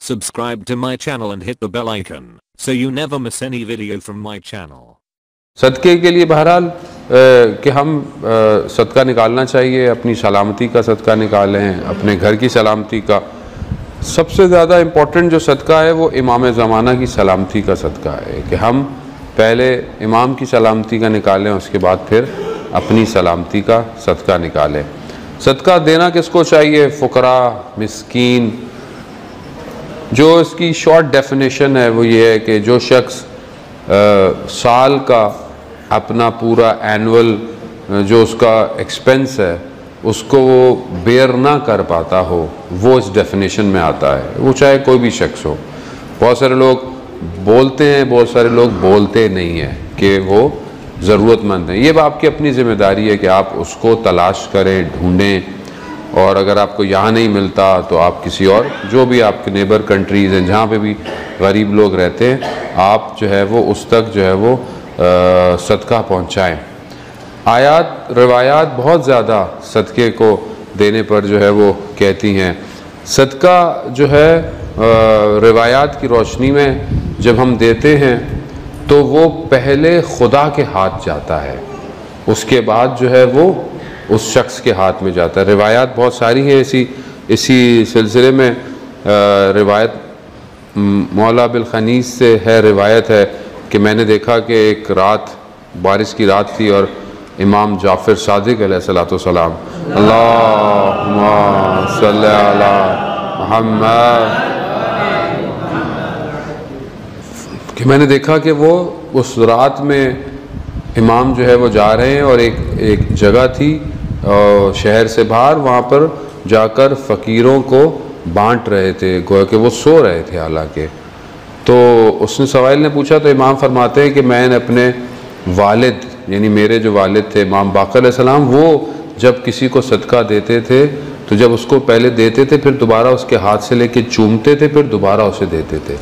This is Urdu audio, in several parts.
Subscribe to my channel and hit the bell icon so you never miss any video from my channel. صدقے کے لیے بہرحال کہ ہم صدقہ نکالنا چاہیے، اپنی سلامتی کا صدقہ نکالیں، اپنے گھر کی سلامتی کا۔ سب سے زیادہ امپورٹنٹ جو صدقہ ہے وہ امام زمانہ کی سلامتی کا صدقہ ہے کہ ہم پہلے امام کی سلامتی کا نکالیں، اس کے بعد پھر اپنی سلامتی کا صدقہ نکالیں۔ صدقہ دینا کس کو چاہیے؟ فقراء، مسکین۔ جو اس کی شارٹ ڈیفینیشن ہے وہ یہ ہے کہ جو شخص سال کا اپنا پورا اینول جو اس کا ایکسپنس ہے اس کو وہ بیئر نہ کر پاتا ہو، وہ اس ڈیفینیشن میں آتا ہے، وہ چاہے کوئی بھی شخص ہو۔ بہت سارے لوگ بولتے ہیں، بہت سارے لوگ بولتے نہیں ہیں کہ وہ ضرورت مند ہیں۔ یہ آپ کی اپنی ذمہ داری ہے کہ آپ اس کو تلاش کریں، ڈھونڈیں، اور اگر آپ کو یہاں نہیں ملتا تو آپ کسی اور جو بھی آپ کے نیبر کنٹریز ہیں جہاں پہ بھی غریب لوگ رہتے ہیں، آپ جو ہے وہ اس تک جو ہے وہ صدقہ پہنچائیں۔ روایات بہت زیادہ صدقے کو دینے پر جو ہے وہ کہتی ہیں۔ صدقہ جو ہے روایات کی روشنی میں جب ہم دیتے ہیں تو وہ پہلے خدا کے ہاتھ جاتا ہے، اس کے بعد جو ہے وہ اس شخص کے ہاتھ میں جاتا ہے۔ روایات بہت ساری ہیں اسی سلسلے میں۔ روایت مولا بالخنیس سے ہے، روایت ہے کہ میں نے دیکھا کہ ایک رات بارش کی رات تھی اور امام جعفر صادق علیہ السلام اللہم صلی علی محمد، کہ میں نے دیکھا کہ وہ اس رات میں امام جو ہے وہ جا رہے ہیں اور ایک جگہ تھی شہر سے باہر، وہاں پر جا کر فقیروں کو بانٹ رہے تھے، گویا کہ وہ سو رہے تھے حالانکہ۔ تو اس نے سوائل نے پوچھا تو امام فرماتے ہیں کہ میں نے اپنے والد، یعنی میرے جو والد تھے امام باقر علیہ السلام، وہ جب کسی کو صدقہ دیتے تھے تو جب اس کو پہلے دیتے تھے پھر دوبارہ اس کے ہاتھ سے لے کے چومتے تھے، پھر دوبارہ اسے دیتے تھے۔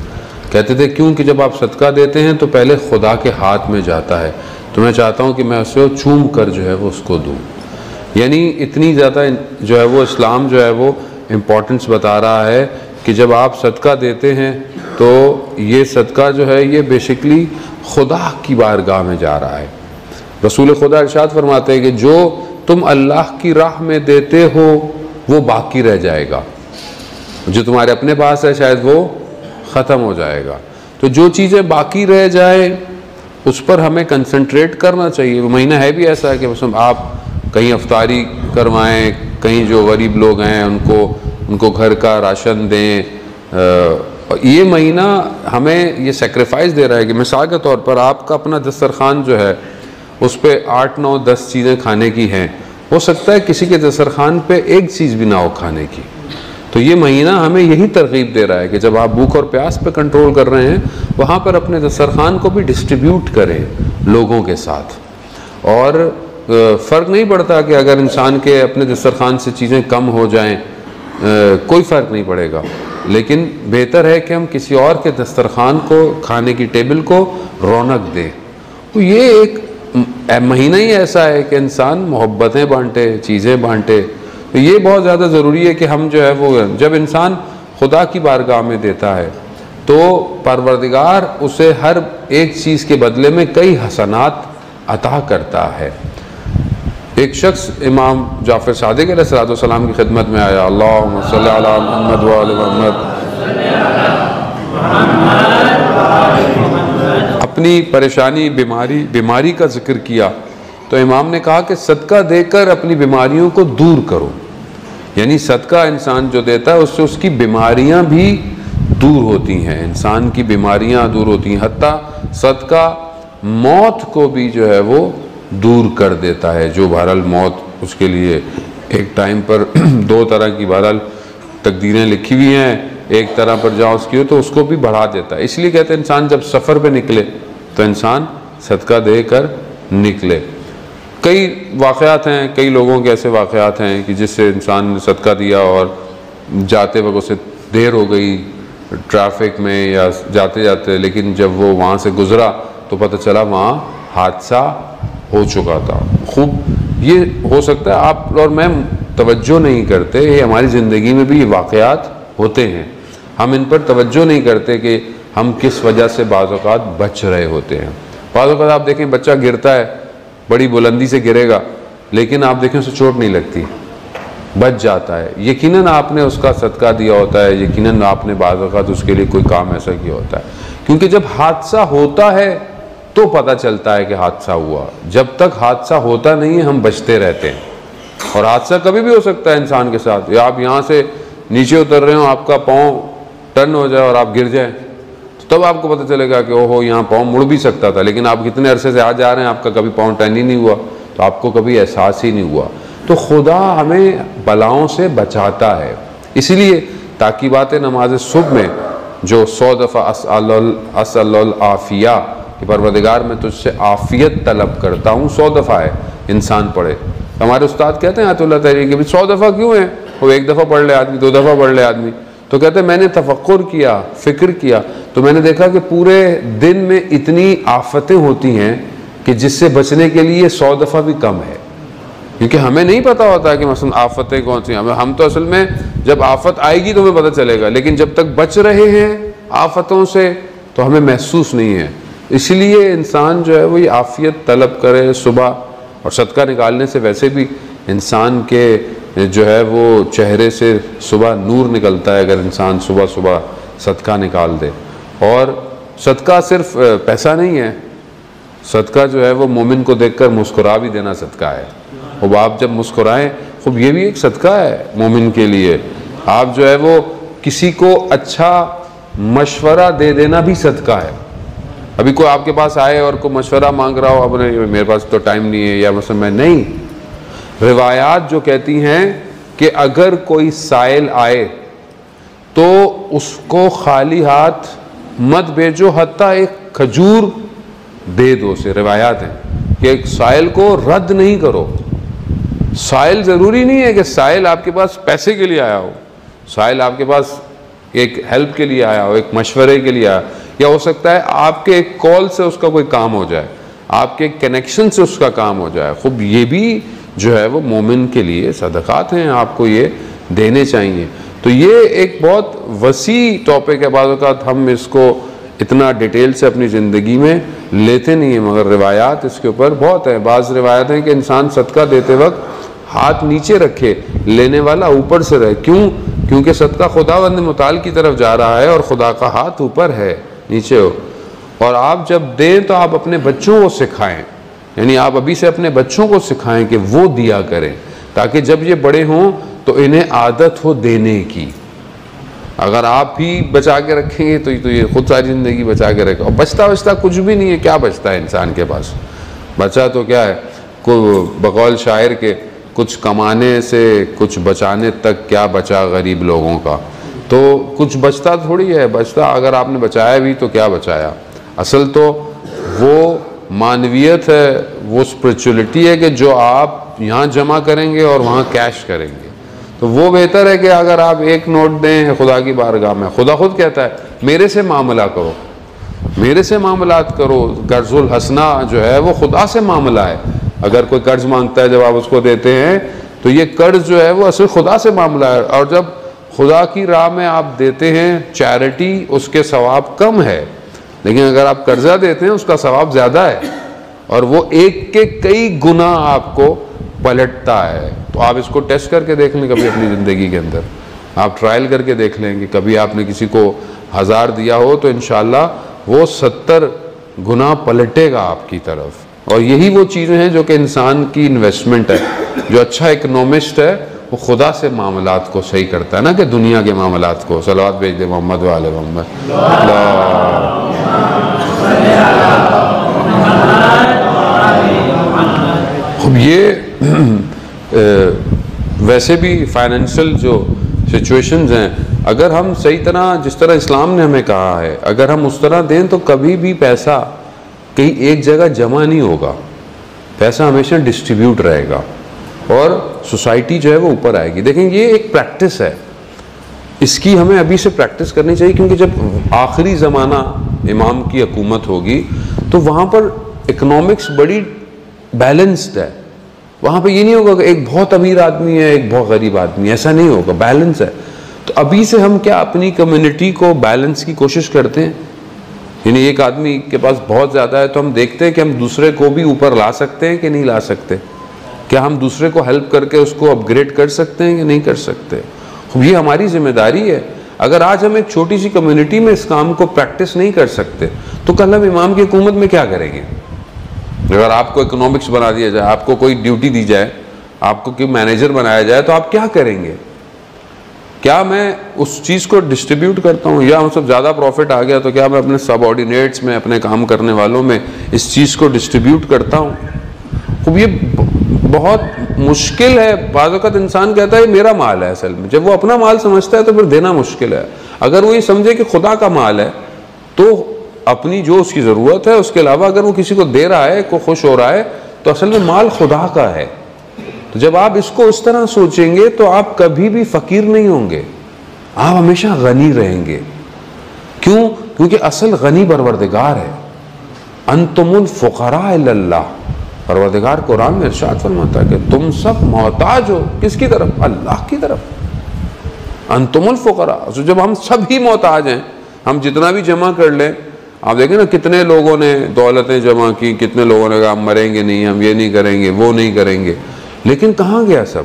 کہتے تھے کیونکہ جب آپ صدقہ دیتے ہیں تو پہلے خدا کے ہاتھ میں جاتا ہے، تو میں چاہتا ہوں کہ میں اسے چوم کر جو ہے وہ اس کو دوں۔ یعنی اتنی زیادہ جو ہے وہ اسلام جو ہے وہ امپورٹنس بتا رہا ہے کہ جب آپ صدقہ دیتے ہیں تو یہ صدقہ جو ہے یہ بیسیکلی خدا کی بارگاہ میں جا رہا ہے۔ رسول خدا ارشاد فرماتے ہیں کہ جو تم اللہ کی راہ میں دیتے ہو وہ باقی رہ جائے گا، جو تمہارے اپنے پاس ہے شاید وہ ختم ہو جائے گا۔ تو جو چیزیں باقی رہ جائیں اس پر ہمیں کنسنٹریٹ کرنا چاہیے۔ وہ مہینہ ہے بھی ایسا ہے کہ آپ کہیں افطاری کروائیں، کہیں جو غریب لوگ ہیں ان کو گھر کا راشن دیں۔ یہ مہینہ ہمیں یہ سیکریفائس دے رہا ہے کہ مثال کے طور پر آپ کا اپنا دسترخوان جو ہے اس پہ 8 9 10 چیزیں کھانے کی ہیں، ہو سکتا ہے کسی کے دسترخوان پہ ایک چیز بھی نہ ہو کھانے کی۔ تو یہ مہینہ ہمیں یہی ترغیب دے رہا ہے کہ جب آپ بھوک اور پیاس پہ کنٹرول کر رہے ہیں وہاں پر اپنے دسترخوان کو بھی ڈسٹریبیوٹ کریں لوگوں کے ساتھ۔ اور فرق نہیں پڑتا کہ اگر انسان کے اپنے دسترخوان سے چیزیں کم ہو جائیں، کوئی فرق نہیں پڑے گا، لیکن بہتر ہے کہ ہم کسی اور کے دسترخوان کو، کھانے کی ٹیبل کو رونق دیں۔ تو یہ ایک مہینہ ہی ایسا ہے کہ انسان محبتیں بانٹے، چیزیں بانٹے۔ تو یہ بہت زیادہ ضروری ہے کہ ہم جو ہے وہ جب انسان خدا کی بارگاہ میں دیتا ہے تو پروردگار اسے ہر ایک چیز کے بدلے میں کئی حسنات عطا کرتا ہے۔ ایک شخص امام جعفر صادق علیہ السلام کی خدمت میں آیا، اللہم صلی علی محمد و آل محمد، اپنی پریشانی بیماری کا ذکر کیا تو امام نے کہا کہ صدقہ دے کر اپنی بیماریوں کو دور کرو۔ یعنی صدقہ انسان جو دیتا ہے اس سے اس کی بیماریاں بھی دور ہوتی ہیں، انسان کی بیماریاں دور ہوتی ہیں، حتیٰ صدقہ موت کو بھی جو ہے وہ دور کر دیتا ہے۔ جو بہرحال موت اس کے لیے ایک ٹائم پر 2 طرح کی بہرحال تقدیریں لکھی ہوئی ہیں، ایک طرح پر جہاں اس کی ہو تو اس کو بھی بڑھا دیتا ہے۔ اس لیے کہتے ہیں انسان جب سفر پہ نکلے تو انسان صدقہ دے کر نکلے۔ کئی واقعات ہیں، کئی لوگوں کے ایسے واقعات ہیں کہ جس سے انسان نے صدقہ دیا اور جاتے وقت اسے دیر ہو گئی ٹریفک میں یا جاتے جاتے، لیکن جب وہ وہاں سے گزرا تو پتہ چلا وہاں حادثہ ہو چکا تھا۔ خوب یہ ہو سکتا ہے آپ اور میں توجہ نہیں کرتے، یہ ہماری زندگی میں بھی یہ واقعات ہوتے ہیں۔ ہم ان پر توجہ نہیں کرتے کہ ہم کس وجہ سے بعض اوقات بچ رہے ہوتے ہیں. بعض اوقات آپ دیکھیں بچہ گرتا ہے, بڑی بلندی سے گرے گا, لیکن آپ دیکھیں اسے چوٹ نہیں لگتی, بچ جاتا ہے. یقیناً آپ نے اس کا صدقہ دیا ہوتا ہے, یقیناً آپ نے بعض اوقات اس کے لیے کوئی کام ایسا کیا ہوتا ہے. کیونکہ جب حادثہ ہوتا ہے تو پتہ چلتا ہے کہ حادثہ ہوا. جب تک حادثہ ہوتا نہیں ہے ہم بچتے رہتے ہیں. اور حادثہ کبھی بھی ہو سکتا ہے انسان کے ساتھ. یا آپ یہاں سے نیچے اتر رہے ہو, آپ کا پاؤں ٹرن ہو جائے اور آپ گر جائیں, تو تب آپ کو پتہ چلے گا کہ اوہو یہاں پاؤں مڑ بھی سکتا تھا, لیکن آپ کتنے عرصے سے آ جا رہے ہیں, آپ کا کبھی پاؤں ٹرن ہی نہیں ہوا, تو آپ کو کبھی احساس ہی نہیں ہوا. تو خدا ہمیں بلاؤں سے بچاتا ہے. اسی لیے تاکیبات نماز صبح میں جو 100 دفعہ اسأل العافیہ کہ پروردگار میں تجھ سے عافیت طلب کرتا ہوں, 100 دفعہ ہے انسان پڑھے. ہمارے استاد کہتے ہیں آیت اللہ تعالیٰ کہ 100 دفعہ کیوں ہیں, وہ ایک دفعہ پڑھ لے آدمی, 2 دفعہ پڑھ لے آدمی. تو کہتے ہیں میں نے تفکر کیا, فکر کیا, تو میں نے دیکھا کہ پورے دن میں اتنی آفتیں ہوتی ہیں کہ جس سے بچنے کے لیے 100 دفعہ بھی کم ہے. کیونکہ ہمیں نہیں پتہ ہوتا کہ مثلا آفتیں کون سی ہیں. ہم تو اصل میں جب آفت آئے گی تو ہمیں پتہ چلے گا, لیکن جب تک بچ رہے ہیں آفتوں سے تو ہمیں محسوس نہیں ہے. اس لیے انسان جو ہے وہ یہ عافیت طلب کرے صبح. اور صدقہ نکالنے سے ویسے بھی انسان کے جو ہے وہ چہرے سے صبح نور نکلتا ہے اگر انسان صبح صبح صدقہ نکال دے. اور صدقہ صرف پیسہ نہیں ہے, صدقہ جو ہے وہ مومن کو دیکھ کر مسکرا بھی دینا صدقہ ہے. اب آپ جب مسکرائیں خوب یہ بھی ایک صدقہ ہے مومن کے لیے. آپ جو ہے وہ کسی کو اچھا مشورہ دے دینا بھی صدقہ ہے. ابھی کوئی آپ کے پاس آئے اور کوئی مشورہ مانگ رہا ہو, اب میرے پاس تو ٹائم نہیں ہے, یا مثلا میں نہیں. روایات جو کہتی ہیں کہ اگر کوئی سائل آئے تو اس کو خالی ہاتھ مت بھیجو, حتیٰ ایک کھجور دے دو. سے روایات ہیں کہ ایک سائل کو رد نہیں کرو. سائل ضروری نہیں ہے کہ سائل آپ کے پاس پیسے کے لیے آیا ہو, سائل آپ کے پاس ایک ہیلپ کے لیے آیا ہو, ایک مشورے کے لیے آیا, یا ہو سکتا ہے آپ کے ایک کال سے اس کا کوئی کام ہو جائے, آپ کے کنیکشن سے اس کا کام ہو جائے. خوب یہ بھی جو ہے وہ مومن کے لیے صدقات ہیں, آپ کو یہ دینے چاہیے. تو یہ ایک بہت وسیع ٹاپک ہے. بعض اوقات ہم اس کو اتنا ڈیٹیل سے اپنی زندگی میں لیتے نہیں ہیں, مگر روایات اس کے اوپر بہت ہیں. بعض روایات ہیں کہ انسان صدقہ دیتے وقت ہاتھ نیچے رکھے, لینے والا اوپر سے رہے. کیوں؟ کیونکہ صدقہ خداوند متعال کی طرف جا رہا ہے اور خدا کا ہاتھ اوپر ہے, نیچے ہو. اور آپ جب دیں تو آپ اپنے بچوں کو سکھائیں, یعنی آپ ابھی سے اپنے بچوں کو سکھائیں کہ وہ دیا کریں, تاکہ جب یہ بڑے ہوں تو انہیں عادت ہو دینے کی. اگر آپ ہی بچا کے رکھیں گے تو یہ خود ساری زندگی بچا کے رکھو. اور بچتا کچھ بھی نہیں ہے. کیا بچتا ہے انسان کے پاس؟ بچا تو کیا ہے, بقول شاعر کے کچھ کمانے سے کچھ بچانے تک کیا بچا غریب لوگوں کا. تو کچھ بچتا تھوڑی ہے. بچتا اگر آپ نے بچایا بھی تو کیا بچایا. اصل تو وہ معنویت ہے, وہ اسپرچولیٹی ہے کہ جو آپ یہاں جمع کریں گے اور وہاں کیش کریں گے. تو وہ بہتر ہے کہ اگر آپ ایک نوٹ دیں خدا کی بارگاہ میں. خدا خود کہتا ہے میرے سے معاملہ کرو, میرے سے معاملات کرو. قرض الحسنہ جو ہے وہ خدا سے معاملہ ہے. اگر کوئی قرض مانگتا ہے جب آپ اس کو دیتے ہیں تو یہ قرض جو ہے وہ اصل خدا سے معاملہ ہے. اور جب خدا کی راہ میں آپ دیتے ہیں چیریٹی, اس کے ثواب کم ہے, لیکن اگر آپ قرضہ دیتے ہیں اس کا ثواب زیادہ ہے, اور وہ ایک کے کئی گنا آپ کو پلٹتا ہے. تو آپ اس کو ٹیسٹ کر کے دیکھ لیں کبھی اپنی زندگی کے اندر, آپ ٹرائل کر کے دیکھ لیں کہ کبھی آپ نے کسی کو 1000 دیا ہو تو انشاءاللہ وہ 70 گنا پلٹے گا آپ کی طرف. اور یہی وہ چیزیں ہیں جو کہ انسان کی انویسٹمنٹ ہے. جو اچھا اکنومسٹ ہے وہ خدا سے معاملات کو صحیح کرتا ہے, نا کہ دنیا کے معاملات کو. صلوات بھیج دے محمد و آل محمد. اب یہ ویسے بھی فائنینشل جو سچویشنز ہیں, اگر ہم صحیح طرح جس طرح اسلام نے ہمیں کہا ہے اگر ہم اس طرح دیں تو کبھی بھی پیسہ کہیں ایک جگہ جمع نہیں ہوگا. پیسہ ہمیشہ ڈسٹریبیوٹ رہے گا اور سوسائٹی جو ہے وہ اوپر آئے گی. دیکھیں یہ ایک پریکٹس ہے, اس کی ہمیں ابھی سے پریکٹس کرنی چاہیے, کیونکہ جب آخری زمانہ امام کی حکومت ہوگی تو وہاں پر اکنامکس بڑی بیلنسڈ ہے. وہاں پہ یہ نہیں ہوگا کہ ایک بہت امیر آدمی ہے ایک بہت غریب آدمی, ایسا نہیں ہوگا. بیلنس ہے. تو ابھی سے ہم کیا اپنی کمیونٹی کو بیلنس کی کوشش کرتے ہیں؟ یعنی ایک آدمی کے پاس بہت زیادہ ہے تو ہم دیکھتے ہیں کہ ہم دوسرے کو بھی اوپر لا سکتے ہیں کہ نہیں لا سکتے؟ کیا ہم دوسرے کو ہیلپ کر کے اس کو اپ گریڈ کر سکتے ہیں کہ نہیں کر سکتے؟ یہ ہماری ذمہ داری ہے. اگر آج ہم ایک چھوٹی سی کمیونٹی میں اس کام کو پریکٹس نہیں کر سکتے تو کل ہم امام کی حکومت میں کیا کریں گے؟ اگر آپ کو اکنامکس بنا دیا جائے, آپ کو کوئی ڈیوٹی دی جائے, آپ کو کوئی مینیجر بنایا جائے تو آپ کیا کریں گے؟ کیا میں اس چیز کو ڈسٹریبیوٹ کرتا ہوں, یا ہم سب زیادہ پروفٹ آ گیا تو کیا میں اپنے سب آرڈینیٹس میں, اپنے کام کرنے والوں میں اس چیز کو ڈسٹریبیوٹ کرتا ہوں؟ خوب یہ بہت مشکل ہے. بعض اوقات انسان کہتا ہے میرا مال ہے, اصل میں جب وہ اپنا مال سمجھتا ہے تو پھر دینا مشکل ہے. اگر وہ یہ سمجھے کہ خدا کا مال ہے تو اپنی جو اس کی ضرورت ہے اس کے علاوہ اگر وہ کسی کو دے رہا ہے, کو خوش ہو رہا ہے, تو اصل میں مال خدا کا ہے. تو جب آپ اس کو اس طرح سوچیں گے تو آپ کبھی بھی فقیر نہیں ہوں گے, آپ ہمیشہ غنی رہیں گے. کیوں؟ کیونکہ اصل غنی پروردگار ہے. انتم الفقراء الی اللہ. پروردگار قرآن میں ارشاد فرماتا ہے کہ تم سب محتاج ہو کس کی طرف؟ اللہ کی طرف. انتم الفقراء. جب ہم سب ہی محتاج ہیں, ہم جتنا بھی جمع کر لیں, آپ دیکھیں نا کتنے لوگوں نے دولتیں جمع کی, کتنے لوگوں نے کہا ہم مریں گے نہیں, ہم یہ نہیں کریں گے, وہ نہیں کریں گے, لیکن کہاں گیا سب؟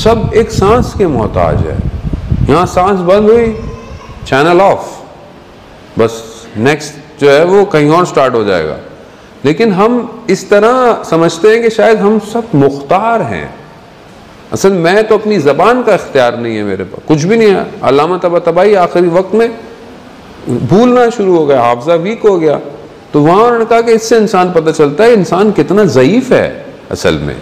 سب ایک سانس کے محتاج ہے. یہاں سانس بند ہوئی, چینل آف, بس نیکسٹ جو ہے وہ کہیں اور سٹارٹ ہو جائے گا. لیکن ہم اس طرح سمجھتے ہیں کہ شاید ہم سب مختار ہیں. اصل میں تو اپنی زبان کا اختیار نہیں ہے, میرے پاس کچھ بھی نہیں ہے. علامہ طباطبائی آخری وقت میں بھولنا شروع ہو گیا, حافظہ ویک ہو گیا, تو وہاں انہوں نے کہا کہ اس سے انسان پتہ چلتا ہے انسان کتنا ضعیف ہے اصل میں.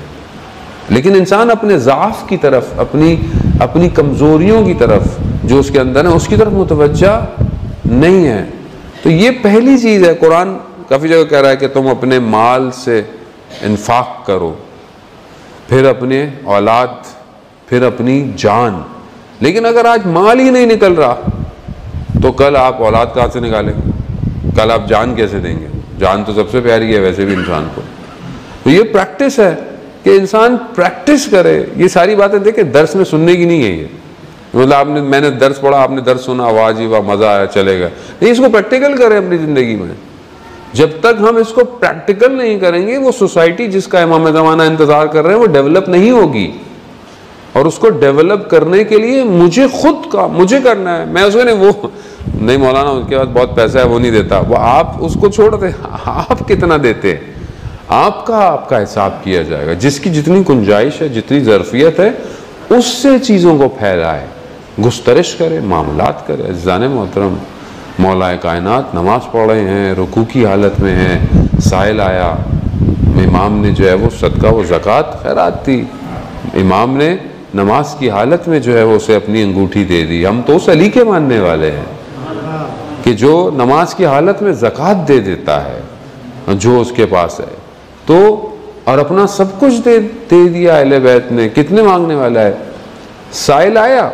لیکن انسان اپنے ضعف کی طرف, اپنی کمزوریوں کی طرف جو اس کے اندر ہے اس کی طرف متوجہ نہیں ہے. تو یہ پہلی چیز ہے. قرآن کافی جگہ کہہ رہا ہے کہ تم اپنے مال سے انفاق کرو, پھر اپنے اولاد, پھر اپنی جان. لیکن اگر آج مال ہی نہیں نکل رہا تو کل آپ اولاد کہاں سے نکالیں گے؟ کل آپ جان کیسے دیں گے؟ جان تو سب سے پیاری ہے ویسے بھی انسان کو. تو یہ پریکٹس ہے کہ انسان پریکٹس کرے. یہ ساری باتیں دیکھیں درس میں سننے کی نہیں ہے. یہ مطلب میں نے درس پڑھا, آپ نے درس سنا, واہ جی واہ مزہ آیا, چلے گا نہیں. اس کو پریکٹیکل کریں اپنی زندگی میں. جب تک ہم اس کو پریکٹیکل نہیں کریں گے, وہ سوسائٹی جس کا امام زمانہ انتظار کر رہے ہیں وہ ڈیولپ نہیں ہوگی. اور اس کو ڈیولپ کرنے کے لیے مجھے کرنا ہے. میں اس کو نہیں, وہ نہیں مولانا اس کے بعد بہت پیسہ ہے وہ نہیں دیتا, وہ آپ اس کو چھوڑ دیں. آپ کتنا دیتے ہیں, آپ کا حساب کیا جائے گا. جس کی جتنی گنجائش ہے, جتنی ظرفیت ہے, اس سے چیزوں کو پھیلائے, گسترش کرے, معاملات کرے. عزیزان محترم, مولا کائنات نماز پڑھ رہے ہیں, رکوع کی حالت میں ہیں, سائل آیا, امام نے جو ہے وہ صدقہ و زکوٰۃ خیرات تھی, امام نے نماز کی حالت میں جو ہے وہ اسے اپنی انگوٹھی دے دی. ہم تو اس علی کے ماننے والے ہیں کہ جو نماز کی حالت میں زکوٰۃ دے دیتا ہے جو اس کے پاس ہے, تو اور اپنا سب کچھ دے دیا اہل بیت نے. کتنے مانگنے والا ہے؟ سائل آیا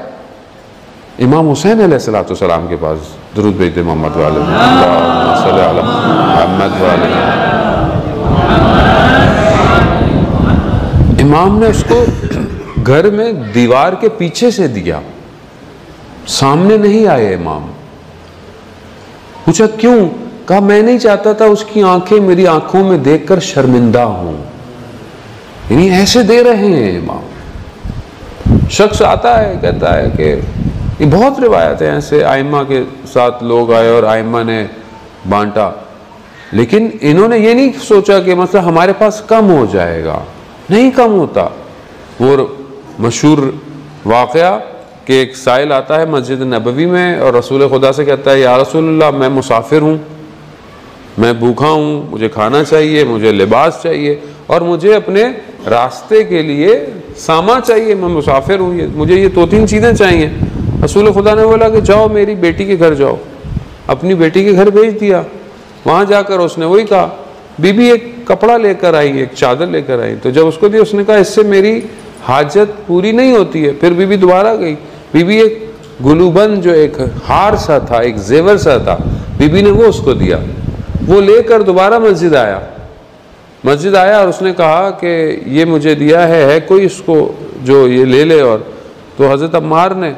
امام حسین علیہ السلام کے پاس, درود بھیجتے محمد والے اللہم صلی علی محمد والے. امام نے اس کو گھر میں دیوار کے پیچھے سے دیا, سامنے نہیں آئے امام. پوچھا کیوں؟ کہا میں نہیں چاہتا تھا اس کی آنکھیں میری آنکھوں میں دیکھ کر شرمندہ ہوں. یعنی ایسے دے رہے ہیں امام. شخص آتا ہے کہتا ہے کہ یہ بہت روایت ہے ایسے ائمہ کے ساتھ لوگ آئے اور ائمہ نے بانٹا, لیکن انہوں نے یہ نہیں سوچا کہ مثلا ہمارے پاس کم ہو جائے گا. نہیں کم ہوتا. وہ مشہور واقعہ کہ ایک سائل آتا ہے مسجد نبوی میں اور رسول خدا سے کہتا ہے یا رسول اللہ میں مسافر ہوں, میں بھوکا ہوں, مجھے کھانا چاہیے, مجھے لباس چاہیے, اور مجھے اپنے راستے کے لیے سامان چاہیے, میں مسافر ہوں, مجھے یہ 2-3 چیزیں چاہیے. رسول خدا نے بولا کہ جاؤ میری بیٹی کے گھر جاؤ. اپنی بیٹی کے گھر بھیج دیا. وہاں جا کر اس نے وہی کہا. بی بی ایک کپڑا لے کر آئی, ایک چادر لے کر آئی. تو جب اس کو دی اس نے کہا اس سے میری حاجت پوری نہیں ہوتی ہے. پھر بی بی دوبارہ گئی. بی بی ایک گلوبند جو ایک ہار سا تھا, ایک زیور سا تھا, بی بی نے وہ اس کو دیا. وہ لے کر دوبارہ مسجد آیا اور اس نے کہا کہ یہ مجھے دیا ہے کوئی اس کو جو یہ لے لے. اور تو حضرت عمار نے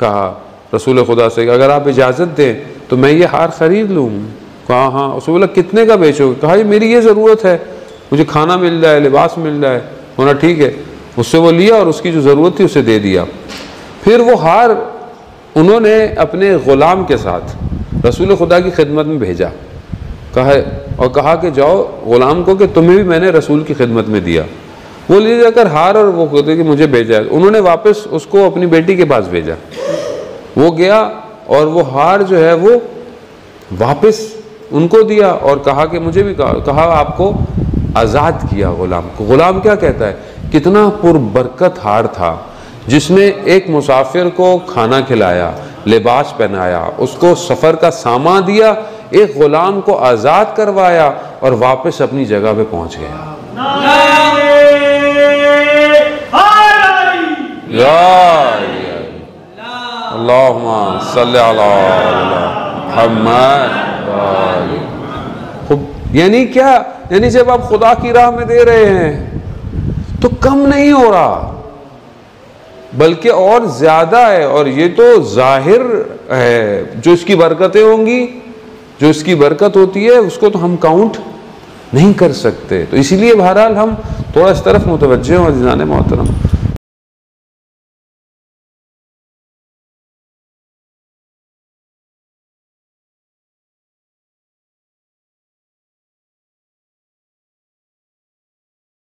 کہا رسول خدا سے کہ اگر آپ اجازت دیں تو میں یہ ہار خرید لوں. کہا ہاں. رسول اللہ کتنے کا بیچو گے؟ کہا یہ میری یہ ضرورت ہے، مجھے کھانا مل جائے، لباس مل جائے. ہونا ٹھیک ہے. اس سے وہ لیا اور اس کی جو ضرورت تھی اسے دے دیا. پھر وہ ہار انہوں نے اپنے غلام کے ساتھ رسول خدا کی خدمت میں بھیجا، کہا کہ جاؤ غلام کو کہ تمہیں بھی میں نے رسول کی خدمت میں دیا. وہ لے جا کر ہار اور وہ کہتے کہ مجھے بھیجا ہے. انہوں نے واپس اس کو اپنی بیٹی کے پاس بھیجا. وہ گیا اور وہ ہار جو ہے وہ واپس ان کو دیا اور کہا کہ مجھے بھی کہا آپ کو آزاد کیا غلام کو. غلام کیا کہتا ہے؟ کتنا پربرکت ہار تھا جس نے ایک مسافر کو کھانا کھلایا، لباس پہنایا، اس کو سفر کا سامان دیا، ایک غلام کو آزاد کروایا اور واپس اپنی جگہ پہ پہنچ گیا. اللہم صلی علی محمد. یعنی کیا؟ یعنی جب آپ خدا کی راہ میں دے رہے ہیں تو کم نہیں ہو رہا بلکہ اور زیادہ ہے. اور یہ تو ظاہر ہے، جو اس کی برکتیں ہوں گی، جو اس کی برکت ہوتی ہے اس کو تو ہم کاؤنٹ نہیں کر سکتے. تو اسی لیے بہرحال ہم تھوڑا اس طرف متوجہ ہوں عزیزان محترم.